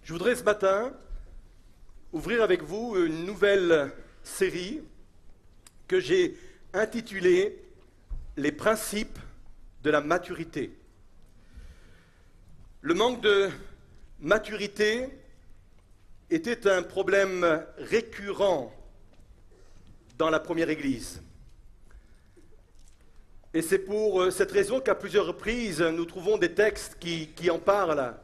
Je voudrais ce matin ouvrir avec vous une nouvelle série que j'ai intitulée « Les principes de la maturité ». Le manque de maturité était un problème récurrent dans la première Église. Et c'est pour cette raison qu'à plusieurs reprises, nous trouvons des textes qui en parlent.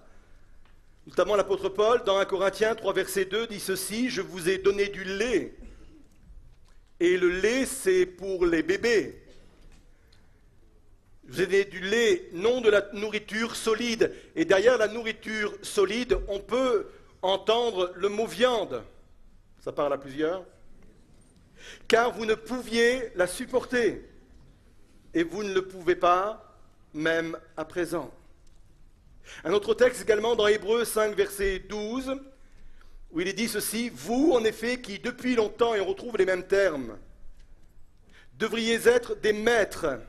Notamment l'apôtre Paul, dans 1 Corinthiens 3, verset 2, dit ceci: « Je vous ai donné du lait. » Et le lait, c'est pour les bébés. Je vous ai donné du lait, non de la nourriture solide. Et derrière la nourriture solide, on peut entendre le mot viande. Ça parle à plusieurs. Car vous ne pouviez la supporter. Et vous ne le pouvez pas, même à présent. Un autre texte également dans Hébreux 5, verset 12, où il est dit ceci: « Vous, en effet, qui depuis longtemps, et on retrouve les mêmes termes, devriez être des maîtres,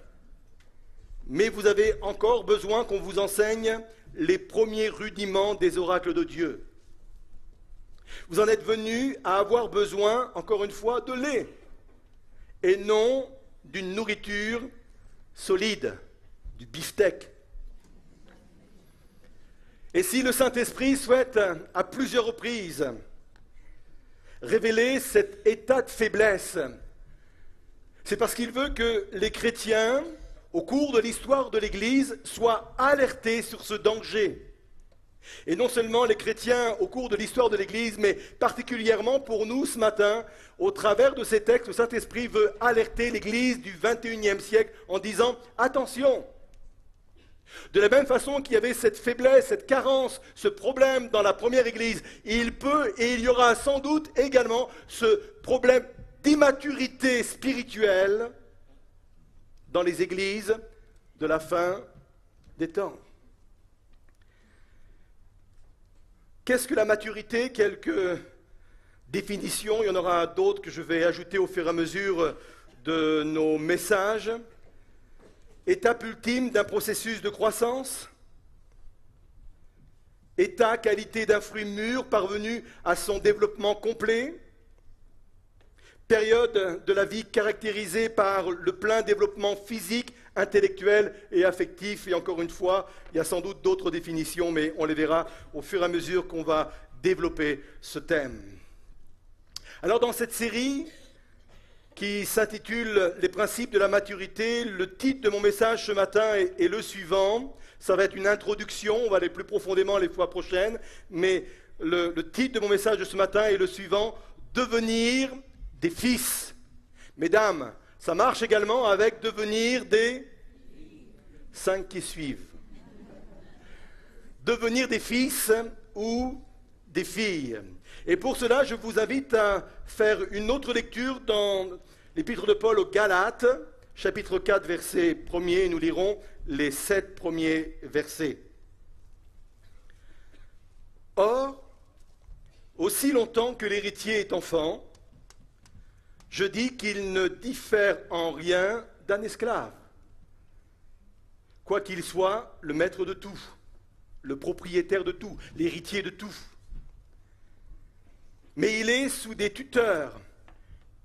mais vous avez encore besoin qu'on vous enseigne les premiers rudiments des oracles de Dieu. Vous en êtes venus à avoir besoin, encore une fois, de lait, et non d'une nourriture solide, du beefsteak. » Et si le Saint-Esprit souhaite à plusieurs reprises révéler cet état de faiblesse, c'est parce qu'il veut que les chrétiens, au cours de l'histoire de l'Église, soient alertés sur ce danger. Et non seulement les chrétiens au cours de l'histoire de l'Église, mais particulièrement pour nous ce matin, au travers de ces textes, le Saint-Esprit veut alerter l'Église du XXIe siècle en disant « Attention !» De la même façon qu'il y avait cette faiblesse, cette carence, ce problème dans la première Église, il peut et il y aura sans doute également ce problème d'immaturité spirituelle dans les églises de la fin des temps. Qu'est-ce que la maturité? Quelques définitions, il y en aura d'autres que je vais ajouter au fur et à mesure de nos messages. Étape ultime d'un processus de croissance, état, qualité d'un fruit mûr parvenu à son développement complet, période de la vie caractérisée par le plein développement physique, intellectuel et affectif. Et encore une fois, il y a sans doute d'autres définitions, mais on les verra au fur et à mesure qu'on va développer ce thème. Alors dans cette série qui s'intitule « Les principes de la maturité », le titre de mon message ce matin est le suivant. Ça va être une introduction, on va aller plus profondément les fois prochaines, mais le titre de mon message de ce matin est le suivant: « Devenir des fils ». Mesdames, ça marche également avec « devenir des 5 qui suivent ». Devenir des fils ou des filles. Et pour cela, je vous invite à faire une autre lecture dans l'épître de Paul aux Galates, chapitre 4, verset 1er, et nous lirons les 7 premiers versets. « Or, aussi longtemps que l'héritier est enfant, je dis qu'il ne diffère en rien d'un esclave, quoiqu'il soit le maître de tout, le propriétaire de tout, l'héritier de tout. Mais il est sous des tuteurs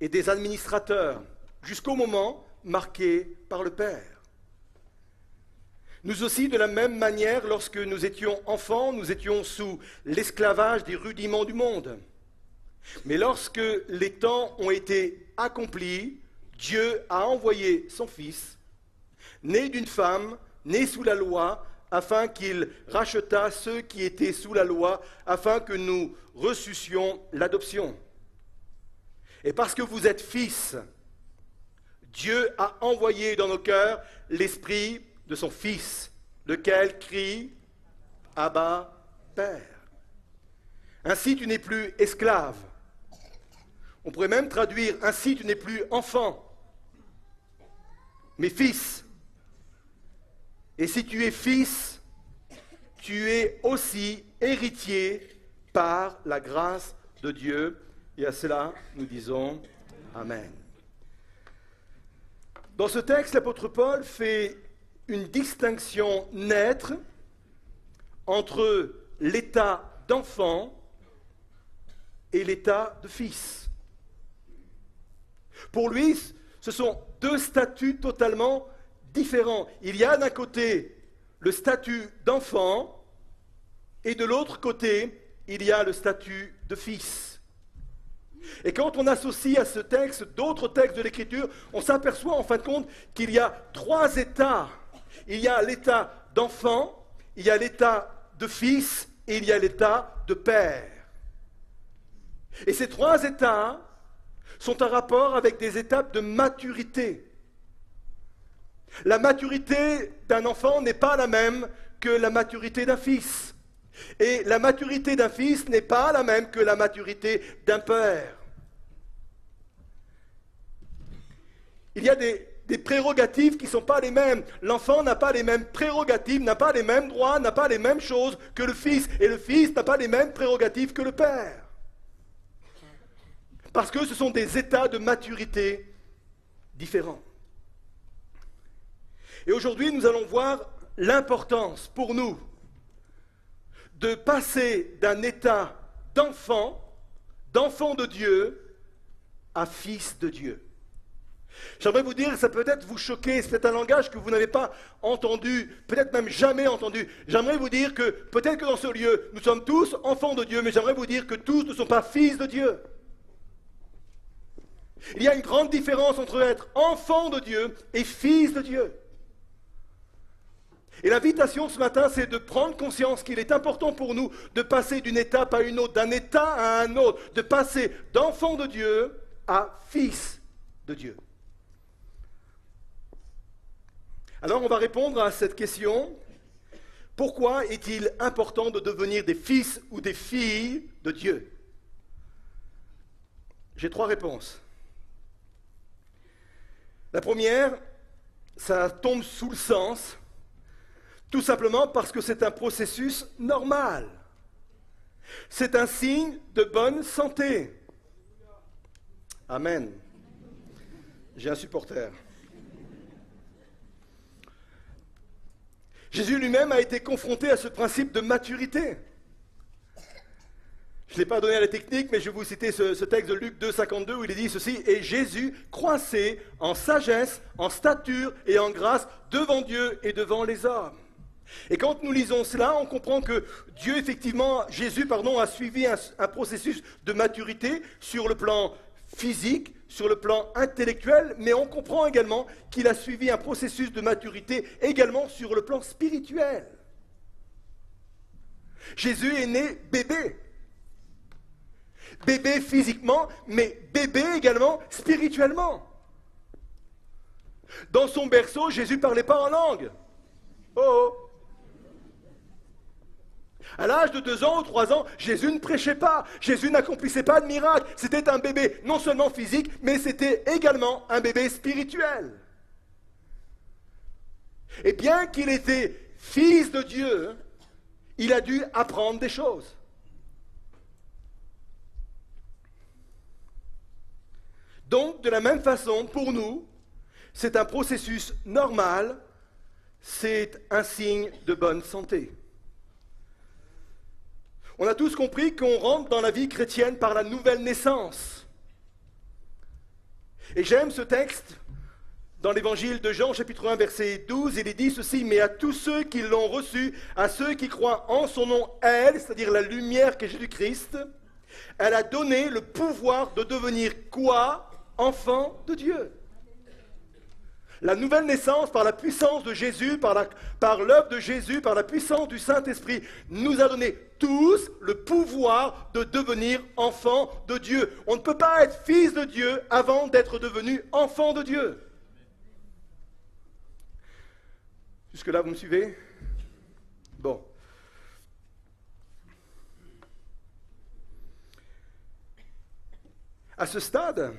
et des administrateurs, jusqu'au moment marqué par le Père. Nous aussi, de la même manière, lorsque nous étions enfants, nous étions sous l'esclavage des rudiments du monde. Mais lorsque les temps ont été accomplis, Dieu a envoyé son Fils, né d'une femme, né sous la loi, afin qu'il rachetât ceux qui étaient sous la loi, afin que nous reçussions l'adoption. Et parce que vous êtes fils, Dieu a envoyé dans nos cœurs l'esprit de son Fils, lequel crie « Abba, Père ». Ainsi tu n'es plus esclave. On pourrait même traduire « Ainsi tu n'es plus enfant, mais fils ». Et si tu es fils, tu es aussi héritier par la grâce de Dieu. Et à cela, nous disons Amen. Dans ce texte, l'apôtre Paul fait une distinction nette entre l'état d'enfant et l'état de fils. Pour lui, ce sont deux statuts totalement différents. Il y a d'un côté le statut d'enfant et de l'autre côté, il y a le statut de fils. Et quand on associe à ce texte d'autres textes de l'Écriture, on s'aperçoit en fin de compte qu'il y a trois états. Il y a l'état d'enfant, il y a l'état de fils et il y a l'état de père. Et ces trois états sont en rapport avec des étapes de maturité. La maturité d'un enfant n'est pas la même que la maturité d'un fils. Et la maturité d'un fils n'est pas la même que la maturité d'un père. Il y a des prérogatives qui ne sont pas les mêmes. L'enfant n'a pas les mêmes prérogatives, n'a pas les mêmes droits, n'a pas les mêmes choses que le fils. Et le fils n'a pas les mêmes prérogatives que le père. Parce que ce sont des états de maturité différents. Et aujourd'hui, nous allons voir l'importance pour nous de passer d'un état d'enfant de Dieu, à fils de Dieu. J'aimerais vous dire, ça peut peut-être vous choquer, c'est un langage que vous n'avez pas entendu, peut-être même jamais entendu. J'aimerais vous dire que, peut-être que dans ce lieu, nous sommes tous enfants de Dieu, mais j'aimerais vous dire que tous ne sont pas fils de Dieu. Il y a une grande différence entre être enfant de Dieu et fils de Dieu. Et l'invitation ce matin, c'est de prendre conscience qu'il est important pour nous de passer d'une étape à une autre, d'un état à un autre, de passer d'enfant de Dieu à fils de Dieu. Alors on va répondre à cette question. Pourquoi est-il important de devenir des fils ou des filles de Dieu? J'ai trois réponses. La première, ça tombe sous le sens, tout simplement parce que c'est un processus normal. C'est un signe de bonne santé. Amen. J'ai un supporter. Jésus lui-même a été confronté à ce principe de maturité. Je ne l'ai pas donné à la technique, mais je vais vous citer ce texte de Luc 2, 52, où il est dit ceci: « Et Jésus croissait en sagesse, en stature et en grâce devant Dieu et devant les hommes. » Et quand nous lisons cela, on comprend que Dieu, effectivement, Jésus, a suivi un processus de maturité sur le plan physique, sur le plan intellectuel, mais on comprend également qu'il a suivi un processus de maturité également sur le plan spirituel. Jésus est né bébé. Bébé physiquement, mais bébé également spirituellement. Dans son berceau, Jésus ne parlait pas en langue. Oh! À l'âge de 2 ans ou 3 ans, Jésus ne prêchait pas, Jésus n'accomplissait pas de miracles. C'était un bébé non seulement physique, mais c'était également un bébé spirituel. Et bien qu'il était fils de Dieu, il a dû apprendre des choses. Donc, de la même façon, pour nous, c'est un processus normal, c'est un signe de bonne santé. On a tous compris qu'on rentre dans la vie chrétienne par la nouvelle naissance. Et j'aime ce texte dans l'évangile de Jean, chapitre 1, verset 12, il est dit ceci: « Mais à tous ceux qui l'ont reçu, à ceux qui croient en son nom, elle, c'est-à-dire la lumière qu'est Jésus-Christ, elle a donné le pouvoir de devenir quoi? Enfant de Dieu. » La nouvelle naissance, par la puissance de Jésus, par l'œuvre de Jésus, par la puissance du Saint-Esprit, nous a donné tous le pouvoir de devenir enfants de Dieu. On ne peut pas être fils de Dieu avant d'être devenu enfant de Dieu. Jusque-là, vous me suivez? Bon. À ce stade,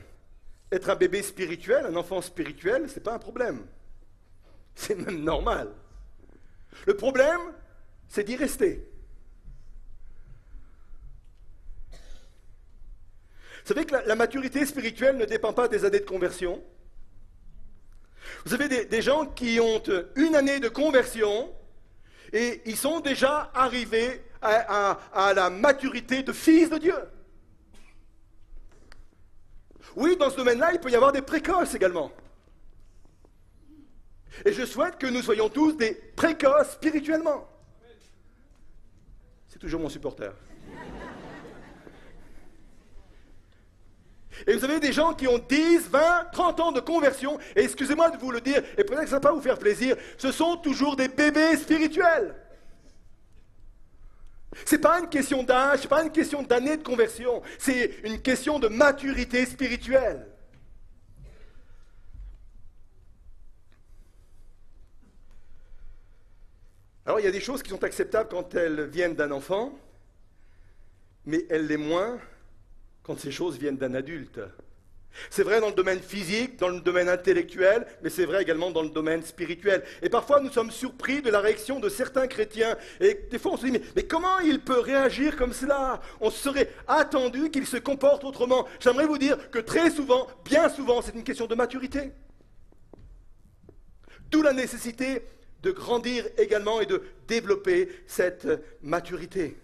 être un bébé spirituel, un enfant spirituel, ce n'est pas un problème. C'est même normal. Le problème, c'est d'y rester. Vous savez que la maturité spirituelle ne dépend pas des années de conversion. Vous avez des gens qui ont une année de conversion Et ils sont déjà arrivés à la maturité de fils de Dieu. Oui, dans ce domaine-là, il peut y avoir des précoces également. Et je souhaite que nous soyons tous des précoces spirituellement. C'est toujours mon supporter. Et vous avez des gens qui ont 10, 20, 30 ans de conversion, et excusez-moi de vous le dire, et peut-être que ça ne va pas vous faire plaisir, ce sont toujours des bébés spirituels. Ce n'est pas une question d'âge, ce n'est pas une question d'années de conversion, c'est une question de maturité spirituelle. Alors il y a des choses qui sont acceptables quand elles viennent d'un enfant, mais elles l'est moins quand ces choses viennent d'un adulte. C'est vrai dans le domaine physique, dans le domaine intellectuel, mais c'est vrai également dans le domaine spirituel. Et parfois nous sommes surpris de la réaction de certains chrétiens. Et des fois on se dit, mais comment il peut réagir comme cela? On serait attendu qu'il se comporte autrement. J'aimerais vous dire que très souvent, bien souvent, c'est une question de maturité. D'où la nécessité de grandir également et de développer cette maturité.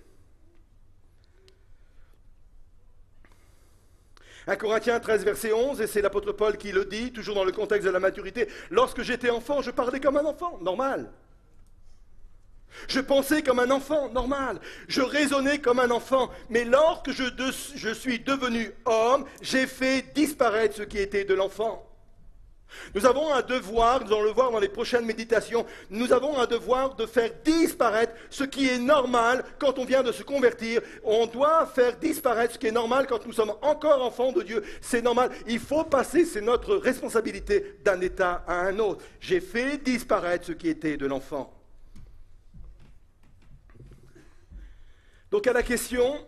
1 Corinthiens 13, verset 11, et c'est l'apôtre Paul qui le dit, toujours dans le contexte de la maturité. Lorsque j'étais enfant, je parlais comme un enfant, normal. Je pensais comme un enfant, normal. Je raisonnais comme un enfant. Mais lorsque je suis devenu homme, j'ai fait disparaître ce qui était de l'enfant. Nous avons un devoir, nous allons le voir dans les prochaines méditations, nous avons un devoir de faire disparaître ce qui est normal quand on vient de se convertir. On doit faire disparaître ce qui est normal quand nous sommes encore enfants de Dieu. C'est normal. Il faut passer, c'est notre responsabilité d'un état à un autre. J'ai fait disparaître ce qui était de l'enfant. Donc à la question,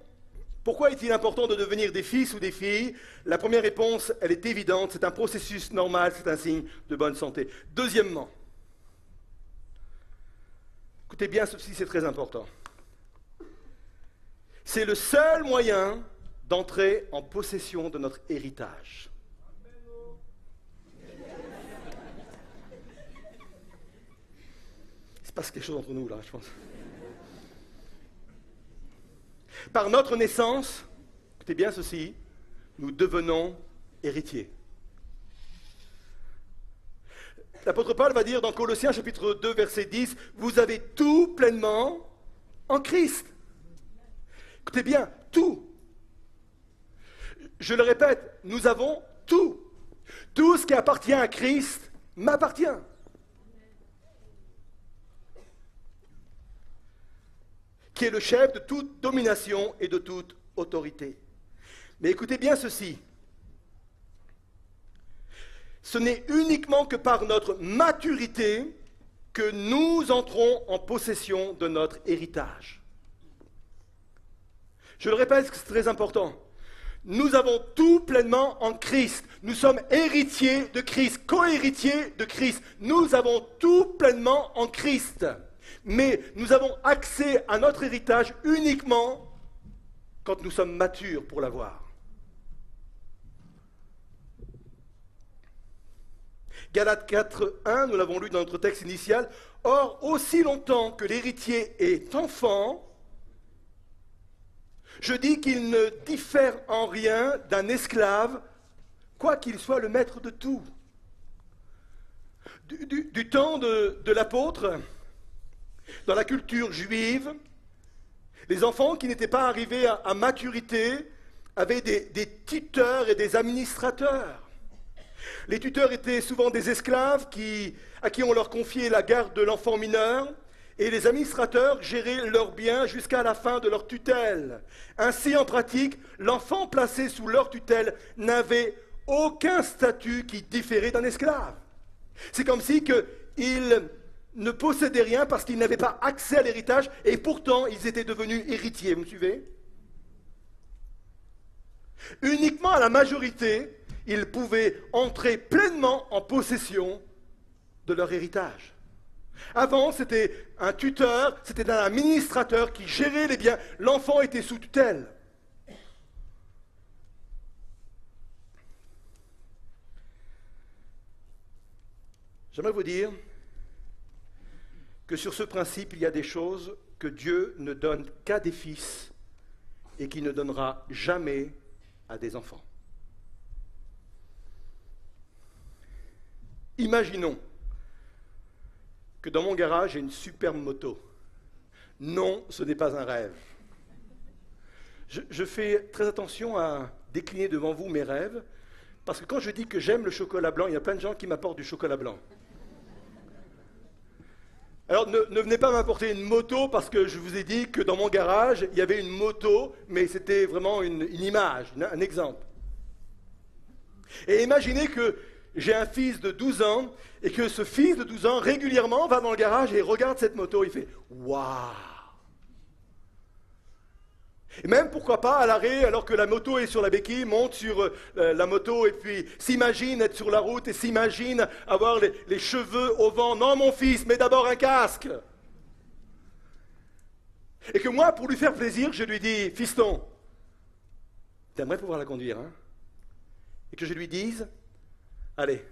pourquoi est-il important de devenir des fils ou des filles? La première réponse, elle est évidente, c'est un processus normal, c'est un signe de bonne santé. Deuxièmement, écoutez bien, ceci c'est très important. C'est le seul moyen d'entrer en possession de notre héritage. Il se passe quelque chose entre nous là, je pense. Par notre naissance, écoutez bien ceci, nous devenons héritiers. L'apôtre Paul va dire dans Colossiens chapitre 2 verset 10, vous avez tout pleinement en Christ. Écoutez bien, tout. Je le répète, nous avons tout. Tout ce qui appartient à Christ m'appartient. Qui est le chef de toute domination et de toute autorité. Mais écoutez bien ceci. Ce n'est uniquement que par notre maturité que nous entrons en possession de notre héritage. Je le répète, c'est très important. Nous avons tout pleinement en Christ. Nous sommes héritiers de Christ, co-héritiers de Christ. Nous avons tout pleinement en Christ. Mais nous avons accès à notre héritage uniquement quand nous sommes matures pour l'avoir. Galates 4, 1, nous l'avons lu dans notre texte initial. Or, aussi longtemps que l'héritier est enfant, je dis qu'il ne diffère en rien d'un esclave, quoiqu'il soit le maître de tout. Du temps de l'apôtre, dans la culture juive, les enfants qui n'étaient pas arrivés à maturité avaient des tuteurs et des administrateurs. Les tuteurs étaient souvent des esclaves à qui on leur confiait la garde de l'enfant mineur, et les administrateurs géraient leurs biens jusqu'à la fin de leur tutelle. Ainsi, en pratique, l'enfant placé sous leur tutelle n'avait aucun statut qui différait d'un esclave. C'est comme si qu'il ne possédaient rien parce qu'ils n'avaient pas accès à l'héritage et pourtant ils étaient devenus héritiers, vous me suivez? Uniquement à la majorité, ils pouvaient entrer pleinement en possession de leur héritage. Avant, c'était un tuteur, c'était un administrateur qui gérait les biens. L'enfant était sous tutelle. J'aimerais vous dire que sur ce principe, il y a des choses que Dieu ne donne qu'à des fils et qu'il ne donnera jamais à des enfants. Imaginons que dans mon garage, j'ai une superbe moto. Non, ce n'est pas un rêve. Je fais très attention à décliner devant vous mes rêves, parce que quand je dis que j'aime le chocolat blanc, il y a plein de gens qui m'apportent du chocolat blanc. Alors ne venez pas m'apporter une moto, parce que je vous ai dit que dans mon garage, il y avait une moto, mais c'était vraiment une image, un exemple. Et imaginez que j'ai un fils de 12 ans, et que ce fils de 12 ans, régulièrement, va dans le garage et regarde cette moto, il fait « Waouh !» Et même, pourquoi pas, à l'arrêt, alors que la moto est sur la béquille, monte sur la moto et puis s'imagine être sur la route et s'imagine avoir les cheveux au vent. Non, mon fils, mets d'abord un casque. Et que moi, pour lui faire plaisir, je lui dis, fiston, t'aimerais pouvoir la conduire, hein? Et que je lui dise, allez,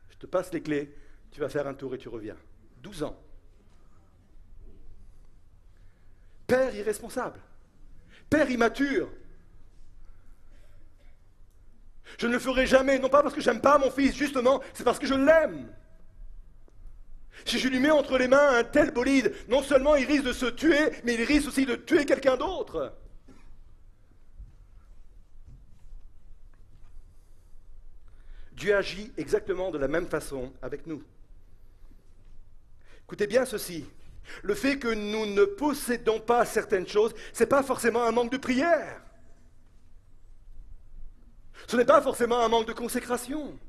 je te passe les clés, tu vas faire un tour et tu reviens. 12 ans. Père irresponsable. Père immature. Je ne le ferai jamais, non pas parce que j'aime pas mon fils, justement, c'est parce que je l'aime. Si je lui mets entre les mains un tel bolide, non seulement il risque de se tuer, mais il risque aussi de tuer quelqu'un d'autre. Dieu agit exactement de la même façon avec nous. Écoutez bien ceci. Le fait que nous ne possédons pas certaines choses, ce n'est pas forcément un manque de prière. Ce n'est pas forcément un manque de consécration.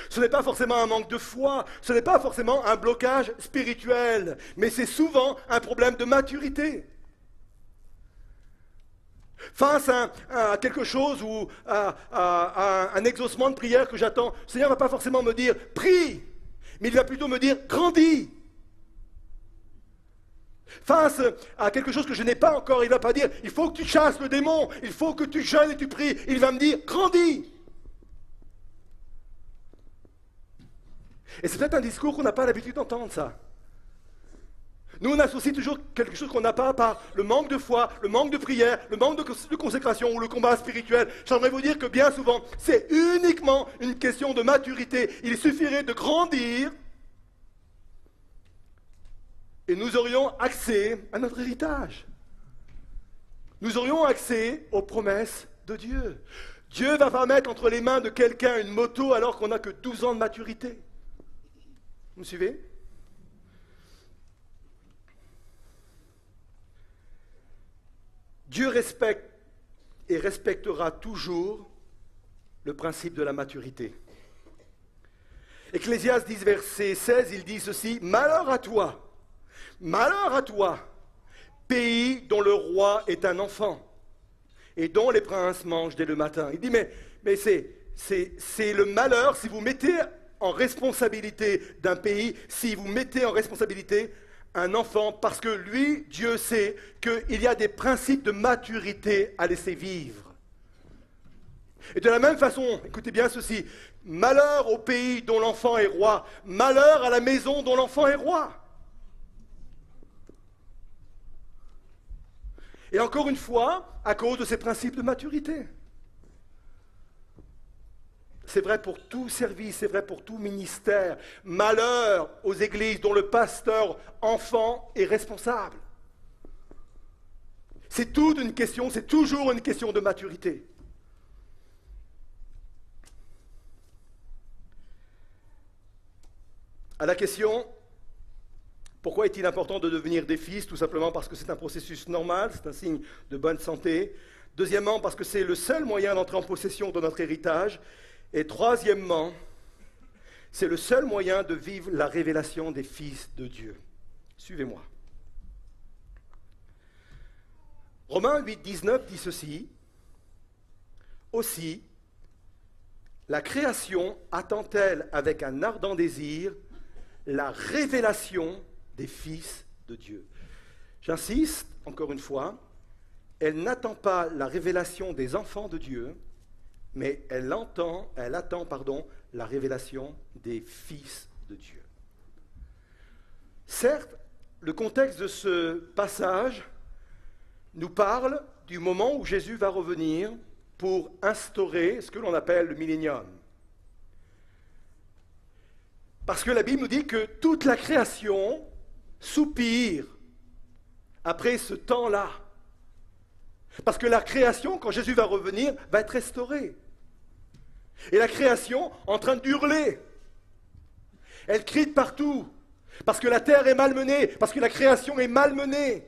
Ce n'est pas forcément un manque de foi. Ce n'est pas forcément un blocage spirituel. Mais c'est souvent un problème de maturité. Face à quelque chose ou à un exaucement de prière que j'attends, le Seigneur ne va pas forcément me dire « prie », mais il va plutôt me dire « grandis ». Face à quelque chose que je n'ai pas encore, il ne va pas dire « il faut que tu chasses le démon, il faut que tu jeûnes et tu pries ». Il va me dire « grandis ». Et c'est peut-être un discours qu'on n'a pas l'habitude d'entendre, ça. Nous, on associe toujours quelque chose qu'on n'a pas par le manque de foi, le manque de prière, le manque de consécration ou le combat spirituel. J'aimerais vous dire que bien souvent, c'est uniquement une question de maturité. Il suffirait de grandir et nous aurions accès à notre héritage. Nous aurions accès aux promesses de Dieu. Dieu ne va pas mettre entre les mains de quelqu'un une moto alors qu'on n'a que 12 ans de maturité. Vous me suivez ? Dieu respecte et respectera toujours le principe de la maturité. Ecclésiaste 10, verset 16, il dit ceci, « Malheur à toi, pays dont le roi est un enfant, et dont les princes mangent dès le matin. » Il dit, mais c'est le malheur si vous mettez en responsabilité d'un pays, si vous mettez en responsabilité un enfant, parce que lui, Dieu sait qu'il y a des principes de maturité à laisser vivre. Et de la même façon, écoutez bien ceci, malheur au pays dont l'enfant est roi, malheur à la maison dont l'enfant est roi. Et encore une fois, à cause de ces principes de maturité. C'est vrai pour tout service, c'est vrai pour tout ministère. Malheur aux églises dont le pasteur enfant est responsable. C'est toute une question, c'est toujours une question de maturité. À la question, pourquoi est-il important de devenir des fils? Tout simplement parce que c'est un processus normal, c'est un signe de bonne santé. Deuxièmement, parce que c'est le seul moyen d'entrer en possession de notre héritage. Et troisièmement, c'est le seul moyen de vivre la révélation des fils de Dieu. Suivez-moi. Romains 8, 19 dit ceci. Aussi, la création attend-elle avec un ardent désir la révélation des fils de Dieu. J'insiste, encore une fois, elle n'attend pas la révélation des enfants de Dieu, mais elle attend la révélation des fils de Dieu. Certes, le contexte de ce passage nous parle du moment où Jésus va revenir pour instaurer ce que l'on appelle le millénium. Parce que la Bible nous dit que toute la création soupire après ce temps-là. Parce que la création, quand Jésus va revenir, va être restaurée. Et la création, en train d'hurler, elle crie de partout. Parce que la terre est malmenée, parce que la création est malmenée.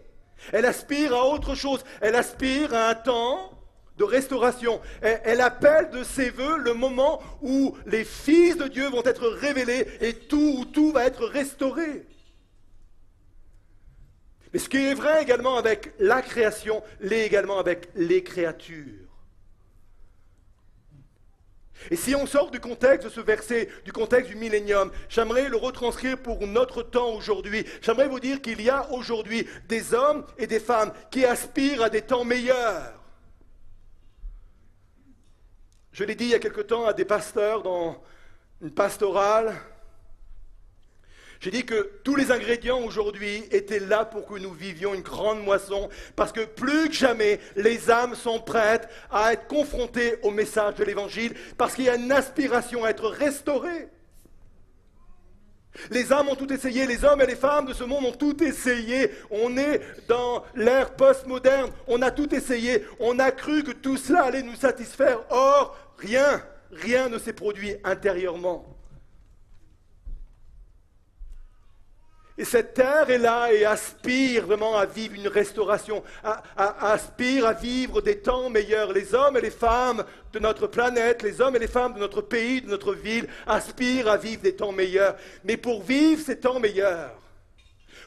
Elle aspire à autre chose, elle aspire à un temps de restauration. Elle appelle de ses voeux le moment où les fils de Dieu vont être révélés et tout va être restauré. Mais ce qui est vrai également avec la création, l'est également avec les créatures. Et si on sort du contexte de ce verset, du contexte du millénium, j'aimerais le retranscrire pour notre temps aujourd'hui. J'aimerais vous dire qu'il y a aujourd'hui des hommes et des femmes qui aspirent à des temps meilleurs. Je l'ai dit il y a quelque temps à des pasteurs dans une pastorale. J'ai dit que tous les ingrédients aujourd'hui étaient là pour que nous vivions une grande moisson, parce que plus que jamais, les âmes sont prêtes à être confrontées au message de l'Évangile, parce qu'il y a une aspiration à être restaurées. Les âmes ont tout essayé, les hommes et les femmes de ce monde ont tout essayé. On est dans l'ère postmoderne, on a tout essayé, on a cru que tout cela allait nous satisfaire. Or, rien ne s'est produit intérieurement. Et cette terre est là et aspire vraiment à vivre une restauration, aspire à vivre des temps meilleurs. Les hommes et les femmes de notre planète, les hommes et les femmes de notre pays, de notre ville, aspirent à vivre des temps meilleurs. Mais pour vivre ces temps meilleurs,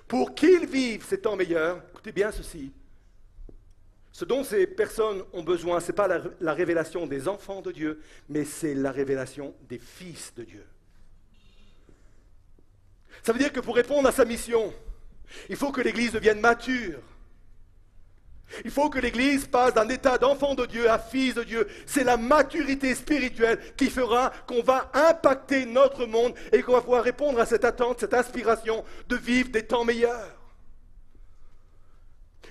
pour qu'ils vivent ces temps meilleurs, écoutez bien ceci, ce dont ces personnes ont besoin, ce n'est pas la révélation des enfants de Dieu, mais c'est la révélation des fils de Dieu. Ça veut dire que pour répondre à sa mission, il faut que l'Église devienne mature. Il faut que l'Église passe d'un état d'enfant de Dieu à fils de Dieu. C'est la maturité spirituelle qui fera qu'on va impacter notre monde et qu'on va pouvoir répondre à cette attente, cette aspiration de vivre des temps meilleurs.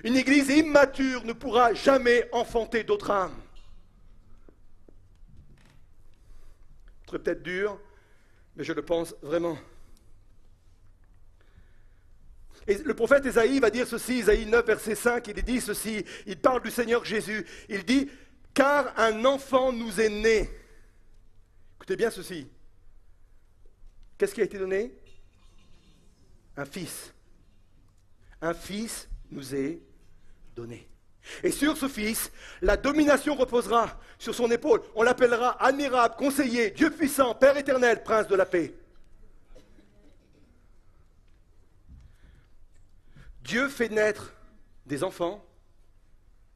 Une Église immature ne pourra jamais enfanter d'autres âmes. C'est peut-être dur, mais je le pense vraiment. Et le prophète Ésaïe va dire ceci, Ésaïe 9, verset 5, il dit ceci, il parle du Seigneur Jésus, il dit « Car un enfant nous est né ». Écoutez bien ceci. Qu'est-ce qui a été donné? Un fils. Un fils nous est donné. Et sur ce fils, la domination reposera sur son épaule. On l'appellera admirable, conseiller, Dieu puissant, Père éternel, prince de la paix. Dieu fait naître des enfants,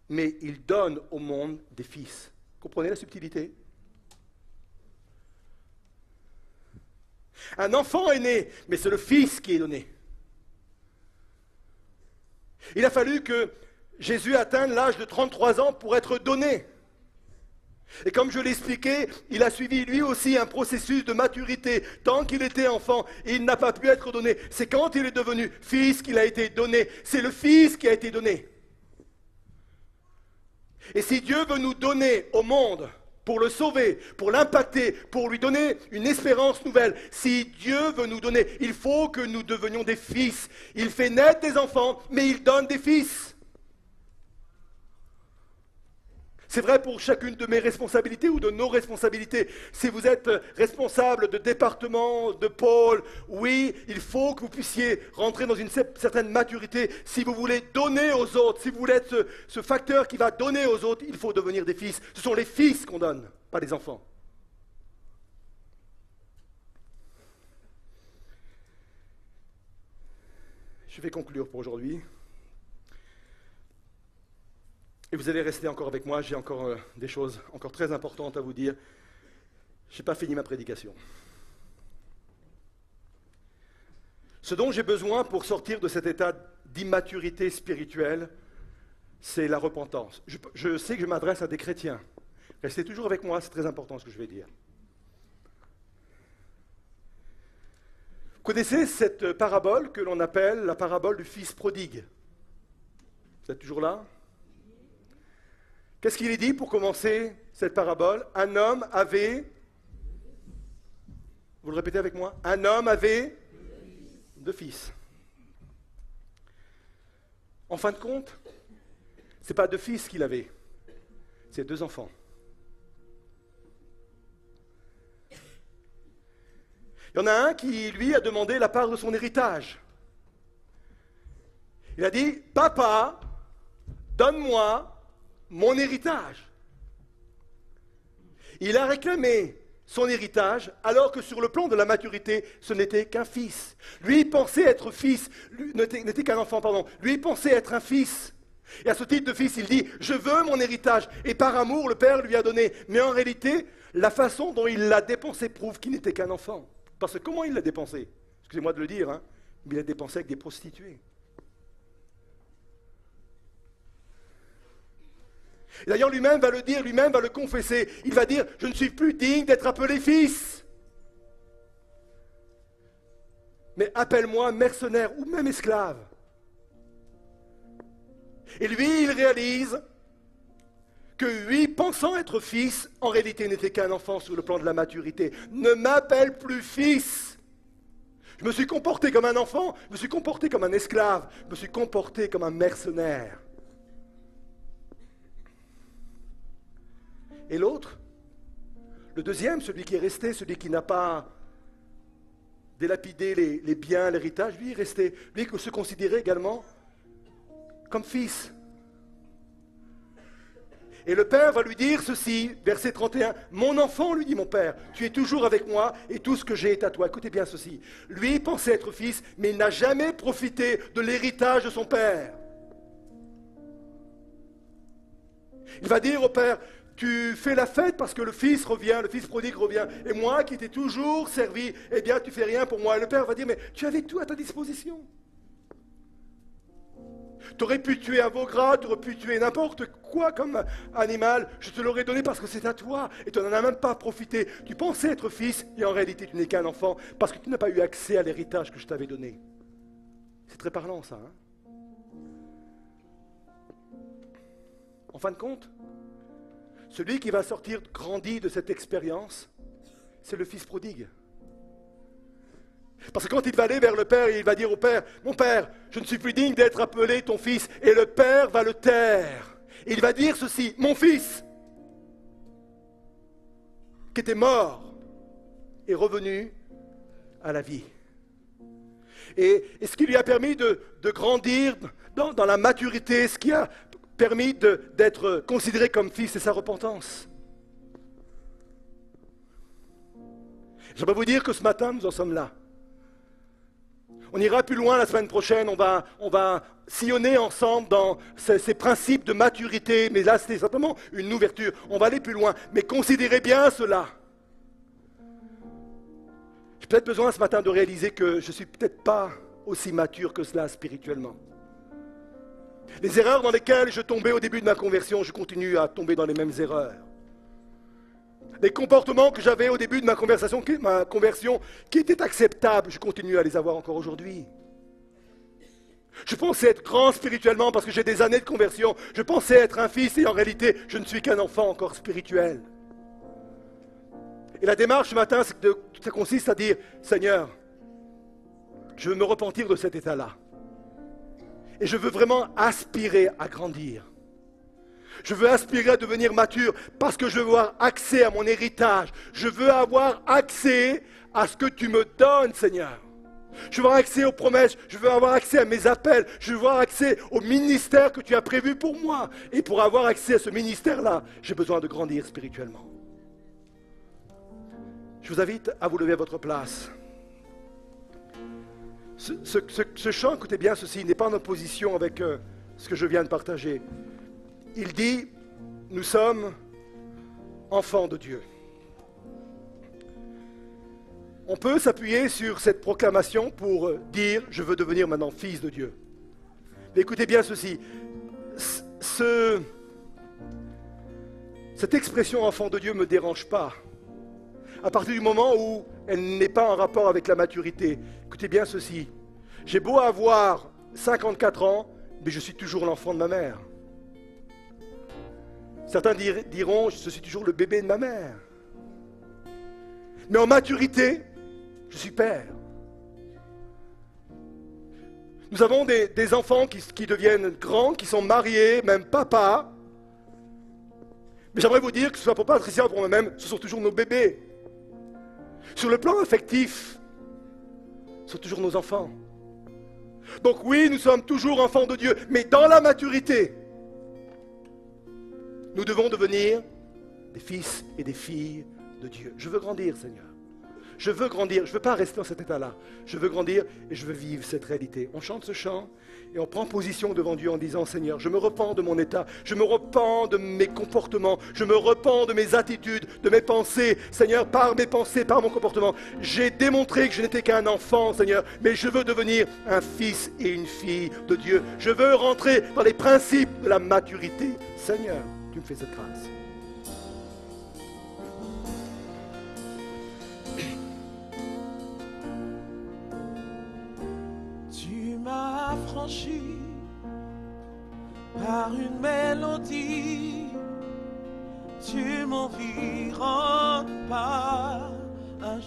mais il donne au monde des fils. Comprenez la subtilité? Un enfant est né, mais c'est le fils qui est donné. Il a fallu que Jésus atteigne l'âge de 33 ans pour être donné. Et comme je l'ai expliqué, il a suivi lui aussi un processus de maturité. Tant qu'il était enfant, il n'a pas pu être donné. C'est quand il est devenu fils qu'il a été donné. C'est le fils qui a été donné. Et si Dieu veut nous donner au monde pour le sauver, pour l'impacter, pour lui donner une espérance nouvelle, si Dieu veut nous donner, il faut que nous devenions des fils. Il fait naître des enfants, mais il donne des fils. C'est vrai pour chacune de mes responsabilités ou de nos responsabilités. Si vous êtes responsable de département, de pôle, oui, il faut que vous puissiez rentrer dans une certaine maturité. Si vous voulez donner aux autres, si vous voulez être ce facteur qui va donner aux autres, il faut devenir des fils. Ce sont les fils qu'on donne, pas les enfants. Je vais conclure pour aujourd'hui. Et vous allez rester encore avec moi, j'ai encore des choses encore très importantes à vous dire. Je n'ai pas fini ma prédication. Ce dont j'ai besoin pour sortir de cet état d'immaturité spirituelle, c'est la repentance. Je sais que je m'adresse à des chrétiens. Restez toujours avec moi, c'est très important ce que je vais dire. connaissez cette parabole que l'on appelle la parabole du fils prodigue? Vous êtes toujours là? Qu'est-ce qu'il est dit pour commencer cette parabole? Un homme avait... Vous le répétez avec moi? Un homme avait 2 fils. En fin de compte, ce n'est pas 2 fils qu'il avait, c'est 2 enfants. Il y en a un qui, lui, a demandé la part de son héritage. Il a dit, « Papa, donne-moi mon héritage. » Il a réclamé son héritage, alors que sur le plan de la maturité, ce n'était qu'un fils. Lui, il pensait être fils, n'était qu'un enfant, pardon. Lui, il pensait être un fils. Et à ce titre de fils, il dit, « Je veux mon héritage. » Et par amour, le père lui a donné. Mais en réalité, la façon dont il l'a dépensé prouve qu'il n'était qu'un enfant. Parce que comment il l'a dépensé? Excusez-moi de le dire, hein, mais il l'a dépensé avec des prostituées. Et d'ailleurs, lui-même va le dire, lui-même va le confesser. Il va dire, je ne suis plus digne d'être appelé fils. Mais appelle-moi mercenaire ou même esclave. Et lui, il réalise que lui, pensant être fils, en réalité n'était qu'un enfant sur le plan de la maturité. Ne m'appelle plus fils. Je me suis comporté comme un enfant, je me suis comporté comme un esclave, je me suis comporté comme un mercenaire. Et l'autre, le deuxième, celui qui est resté, celui qui n'a pas délapidé les biens, l'héritage, lui est resté. Lui se considérait également comme fils. Et le père va lui dire ceci, verset 31, « Mon enfant, lui dit mon père, tu es toujours avec moi et tout ce que j'ai est à toi. » Écoutez bien ceci. Lui pensait être fils, mais il n'a jamais profité de l'héritage de son père. Il va dire au père, tu fais la fête parce que le fils revient, le fils prodigue revient, et moi qui t'ai toujours servi, eh bien tu fais rien pour moi. Et le père va dire, mais tu avais tout à ta disposition. Tu aurais pu tuer un veau gras, tu aurais pu tuer n'importe quoi comme animal, je te l'aurais donné parce que c'est à toi, et tu n'en as même pas profité. Tu pensais être fils, et en réalité tu n'es qu'un enfant, parce que tu n'as pas eu accès à l'héritage que je t'avais donné. C'est très parlant ça, hein? En fin de compte, celui qui va sortir grandi de cette expérience, c'est le fils prodigue. Parce que quand il va aller vers le père, il va dire au père, « Mon père, je ne suis plus digne d'être appelé ton fils. » Et le père va le taire. Et il va dire ceci, « Mon fils, qui était mort, est revenu à la vie. » Et ce qui lui a permis de grandir dans la maturité, ce qui a permis d'être considéré comme fils, c'est sa repentance. J'aimerais vous dire que ce matin, nous en sommes là. On ira plus loin la semaine prochaine, on va sillonner ensemble dans ces principes de maturité, mais là c'était simplement une ouverture. On va aller plus loin, mais considérez bien cela. J'ai peut-être besoin ce matin de réaliser que je ne suis peut-être pas aussi mature que cela spirituellement. Les erreurs dans lesquelles je tombais au début de ma conversion, je continue à tomber dans les mêmes erreurs. Les comportements que j'avais au début de ma conversion qui étaient acceptables, je continue à les avoir encore aujourd'hui. Je pensais être grand spirituellement parce que j'ai des années de conversion. Je pensais être un fils et en réalité, je ne suis qu'un enfant encore spirituel. Et la démarche ce matin, ça consiste à dire, Seigneur, je veux me repentir de cet état-là. Et je veux vraiment aspirer à grandir. Je veux aspirer à devenir mature parce que je veux avoir accès à mon héritage. Je veux avoir accès à ce que tu me donnes, Seigneur. Je veux avoir accès aux promesses. Je veux avoir accès à mes appels. Je veux avoir accès au ministère que tu as prévu pour moi. Et pour avoir accès à ce ministère-là, j'ai besoin de grandir spirituellement. Je vous invite à vous lever à votre place. Ce chant, écoutez bien ceci, n'est pas en opposition avec ce que je viens de partager. Il dit, nous sommes enfants de Dieu. On peut s'appuyer sur cette proclamation pour dire, je veux devenir maintenant fils de Dieu. Mais écoutez bien ceci, cette expression enfant de Dieu ne me dérange pas. à partir du moment où elle n'est pas en rapport avec la maturité. Écoutez bien ceci. J'ai beau avoir 54 ans, mais je suis toujours l'enfant de ma mère. Certains diront, je suis toujours le bébé de ma mère. Mais en maturité, je suis père. Nous avons des enfants qui deviennent grands, qui sont mariés, même papa. Mais j'aimerais vous dire que ce soit pour Patricia ou pour moi-même, ce sont toujours nos bébés. Sur le plan affectif, ce sont toujours nos enfants. Donc oui, nous sommes toujours enfants de Dieu, mais dans la maturité, nous devons devenir des fils et des filles de Dieu. Je veux grandir, Seigneur. Je veux grandir, je ne veux pas rester dans cet état-là. Je veux grandir et je veux vivre cette réalité. On chante ce chant et on prend position devant Dieu en disant, Seigneur, je me repens de mon état, je me repens de mes comportements, je me repens de mes attitudes, de mes pensées. Seigneur, par mes pensées, par mon comportement, j'ai démontré que je n'étais qu'un enfant, Seigneur, mais je veux devenir un fils et une fille de Dieu. Je veux rentrer dans les principes de la maturité. Seigneur, tu me fais cette grâce. Affranchi par une mélodie, tu m'environnes par un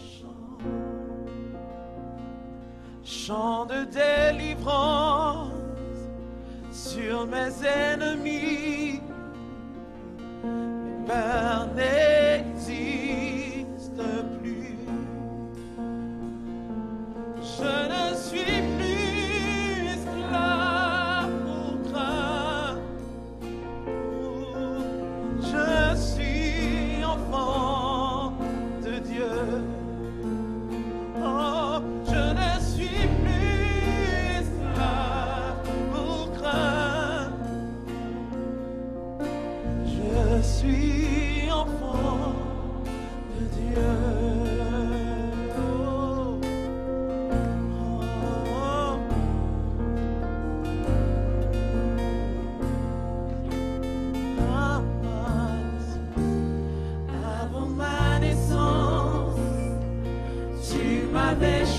chant de délivrance sur mes ennemis. Les peurs n'existent plus. Je ne suis plus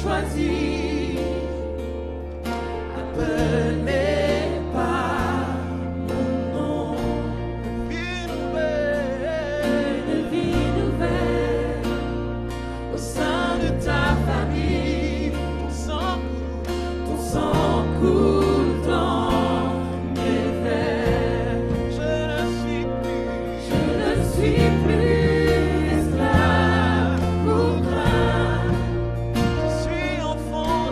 choisi, appelé par mon nom, une vie nouvelle au sein de ta famille. Ton sang coule dans mes veines. Je ne suis plus esclave pour craindre. Je suis enfant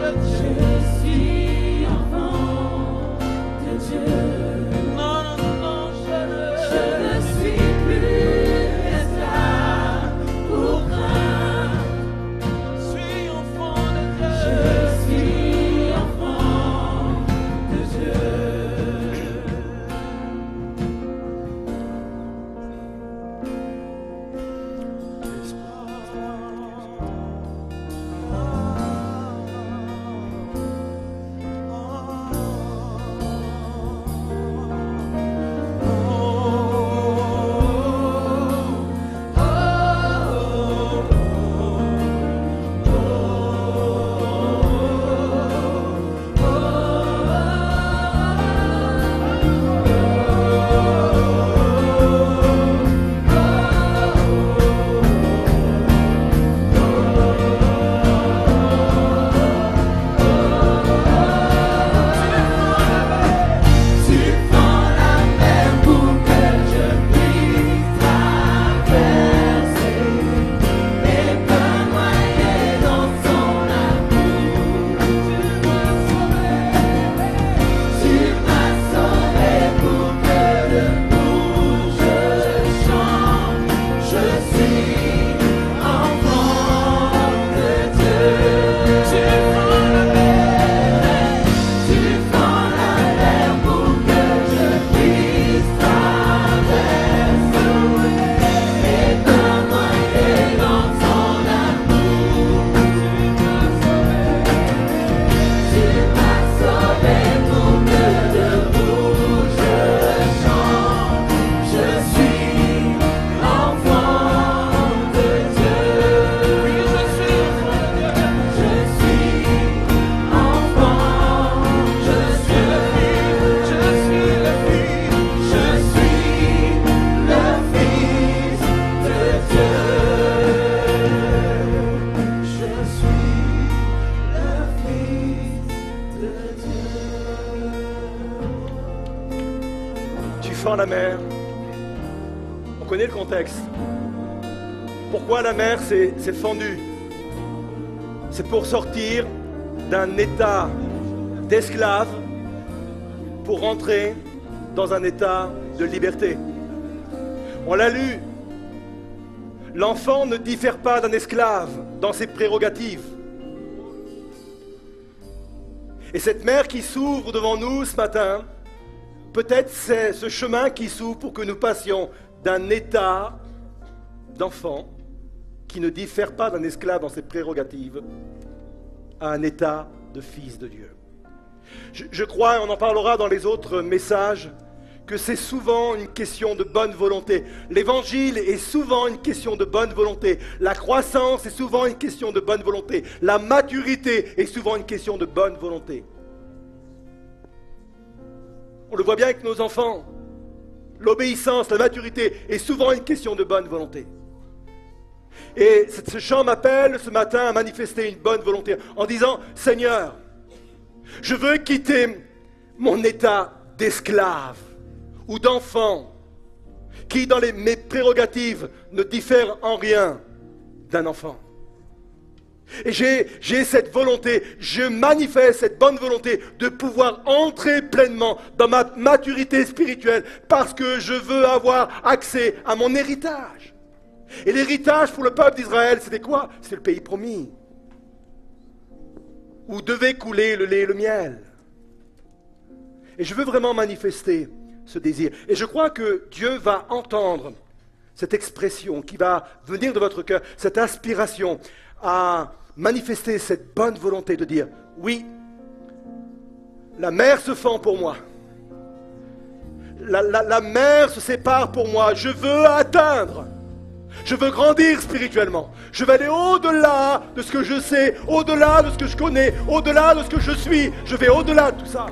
la mer? On connaît le contexte. Pourquoi la mer s'est fendue? C'est pour sortir d'un état d'esclave pour rentrer dans un état de liberté. On l'a lu. L'enfant ne diffère pas d'un esclave dans ses prérogatives. Et cette mer qui s'ouvre devant nous ce matin, peut-être c'est ce chemin qui s'ouvre pour que nous passions d'un état d'enfant qui ne diffère pas d'un esclave dans ses prérogatives à un état de fils de Dieu. Je crois, et on en parlera dans les autres messages, que c'est souvent une question de bonne volonté. L'évangile est souvent une question de bonne volonté. La croissance est souvent une question de bonne volonté. La maturité est souvent une question de bonne volonté. On le voit bien avec nos enfants. L'obéissance, la maturité est souvent une question de bonne volonté. Et ce chant m'appelle ce matin à manifester une bonne volonté en disant, Seigneur, je veux quitter mon état d'esclave ou d'enfant qui, dans mes prérogatives, ne diffère en rien d'un enfant. Et j'ai cette volonté, je manifeste cette bonne volonté de pouvoir entrer pleinement dans ma maturité spirituelle parce que je veux avoir accès à mon héritage. Et l'héritage pour le peuple d'Israël, c'était quoi? C'était le pays promis, où devait couler le lait et le miel. Et je veux vraiment manifester ce désir. Et je crois que Dieu va entendre cette expression qui va venir de votre cœur, cette aspiration à manifester cette bonne volonté de dire, oui, la mer se fend pour moi. La mer se sépare pour moi. Je veux atteindre. Je veux grandir spirituellement. Je veux aller au-delà de ce que je sais, au-delà de ce que je connais, au-delà de ce que je suis. Je vais au-delà de tout ça.